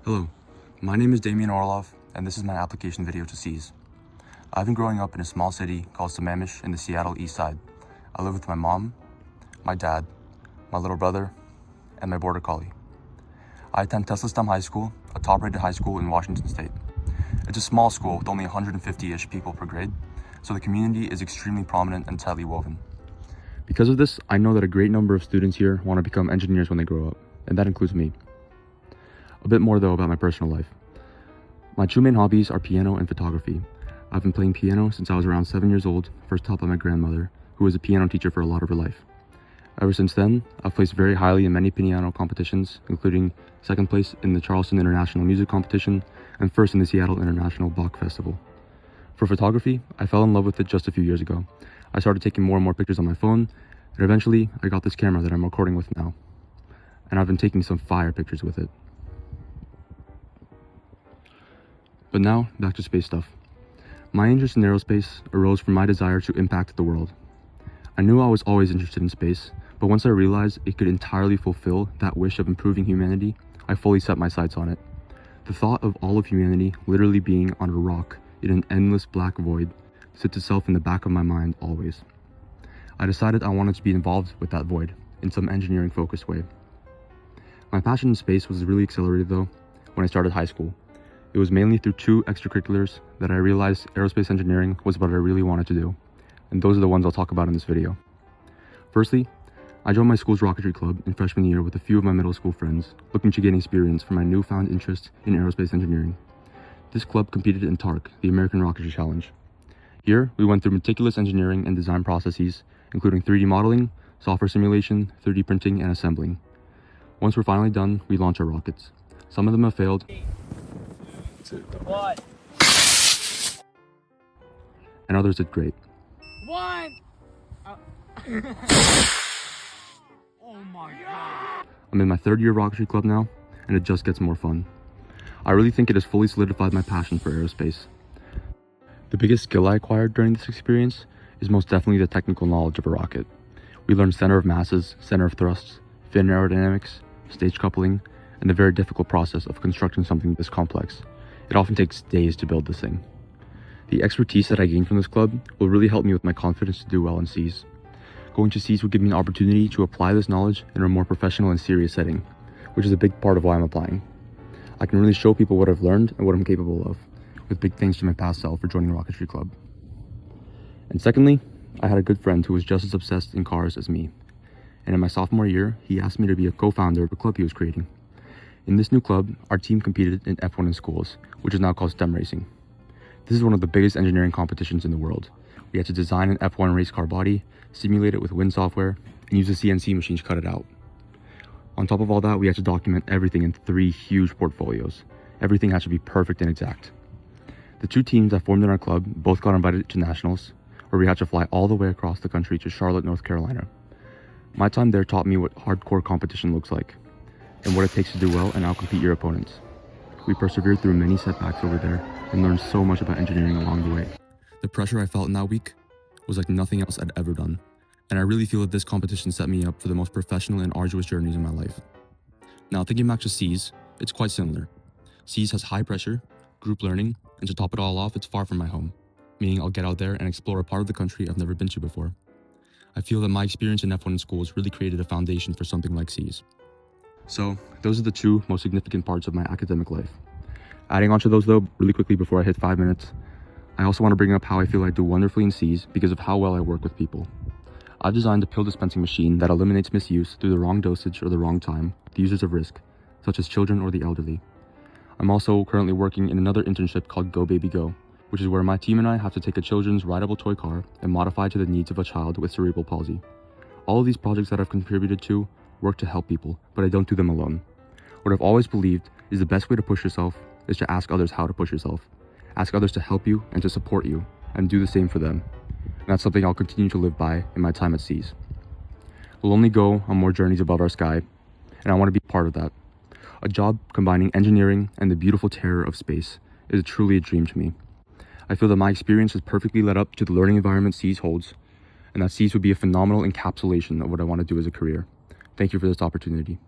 Hello, my name is Demian Orlov, and this is my application video to SEAS. I've been growing up in a small city called Sammamish in the Seattle East Side. I live with my mom, my dad, my little brother, and my border collie. I attend Tesla High School, a top-rated high school in Washington State. It's a small school with only 150-ish people per grade, so the community is extremely prominent and tightly woven. Because of this, I know that a great number of students here want to become engineers when they grow up, and that includes me. A bit more though about my personal life. My two main hobbies are piano and photography. I've been playing piano since I was around 7 years old, first taught by my grandmother, who was a piano teacher for a lot of her life. Ever since then, I've placed very highly in many piano competitions, including second place in the Charleston International Music Competition and first in the Seattle International Bach Festival. For photography, I fell in love with it just a few years ago. I started taking more and more pictures on my phone, and eventually I got this camera that I'm recording with now. And I've been taking some fire pictures with it. But now, back to space stuff. My interest in aerospace arose from my desire to impact the world. I knew I was always interested in space, but once I realized it could entirely fulfill that wish of improving humanity, I fully set my sights on it. The thought of all of humanity literally being on a rock in an endless black void sits itself in the back of my mind always. I decided I wanted to be involved with that void in some engineering-focused way. My passion in space was really accelerated though when I started high school. It was mainly through two extracurriculars that I realized aerospace engineering was what I really wanted to do, and those are the ones I'll talk about in this video. Firstly, I joined my school's rocketry club in freshman year with a few of my middle school friends, looking to gain experience for my newfound interest in aerospace engineering. This club competed in TARC, the American Rocketry Challenge. Here, we went through meticulous engineering and design processes, including 3D modeling, software simulation, 3D printing, and assembling. Once we're finally done, we launch our rockets. Some of them have failed, and others did great. Oh my god. I'm in my third year rocketry club now, and it just gets more fun. I really think it has fully solidified my passion for aerospace. The biggest skill I acquired during this experience is most definitely the technical knowledge of a rocket. We learned center of masses, center of thrusts, fin aerodynamics, stage coupling, and the very difficult process of constructing something this complex. It often takes days to build this thing. The expertise that I gained from this club will really help me with my confidence to do well in SEAS. Going to SEAS will give me an opportunity to apply this knowledge in a more professional and serious setting, which is a big part of why I'm applying. I can really show people what I've learned and what I'm capable of, with big thanks to my past self for joining Rocketry Club. And secondly, I had a good friend who was just as obsessed in cars as me. And in my sophomore year, he asked me to be a co-founder of a club he was creating. In this new club, our team competed in F1 in schools, which is now called STEM racing. This is one of the biggest engineering competitions in the world. We had to design an F1 race car body, simulate it with wind software, and use a CNC machine to cut it out. On top of all that, we had to document everything in 3 huge portfolios. Everything had to be perfect and exact. The 2 teams that formed in our club both got invited to nationals, where we had to fly all the way across the country to Charlotte, North Carolina. My time there taught me what hardcore competition looks like, and what it takes to do well and outcompete your opponents. We persevered through many setbacks over there and learned so much about engineering along the way. The pressure I felt in that week was like nothing else I'd ever done, and I really feel that this competition set me up for the most professional and arduous journeys in my life. Now, thinking back to SEAS, it's quite similar. SEAS has high pressure, group learning, and to top it all off, it's far from my home, meaning I'll get out there and explore a part of the country I've never been to before. I feel that my experience in F1 in schools really created a foundation for something like SEAS. So, those are the 2 most significant parts of my academic life. Adding on to those though, really quickly before I hit 5 minutes, I also want to bring up how I feel I do wonderfully in SEAS because of how well I work with people. I've designed a pill dispensing machine that eliminates misuse through the wrong dosage or the wrong time to users of risk, such as children or the elderly. I'm also currently working in another internship called Go Baby Go, which is where my team and I have to take a children's rideable toy car and modify to the needs of a child with cerebral palsy. All of these projects that I've contributed to work to help people, but I don't do them alone. What I've always believed is the best way to push yourself is to ask others how to push yourself. Ask others to help you and to support you, and do the same for them. And that's something I'll continue to live by in my time at SEAS. We'll only go on more journeys above our sky, and I want to be part of that. A job combining engineering and the beautiful terror of space is truly a dream to me. I feel that my experience has perfectly led up to the learning environment SEAS holds, and that SEAS would be a phenomenal encapsulation of what I want to do as a career. Thank you for this opportunity.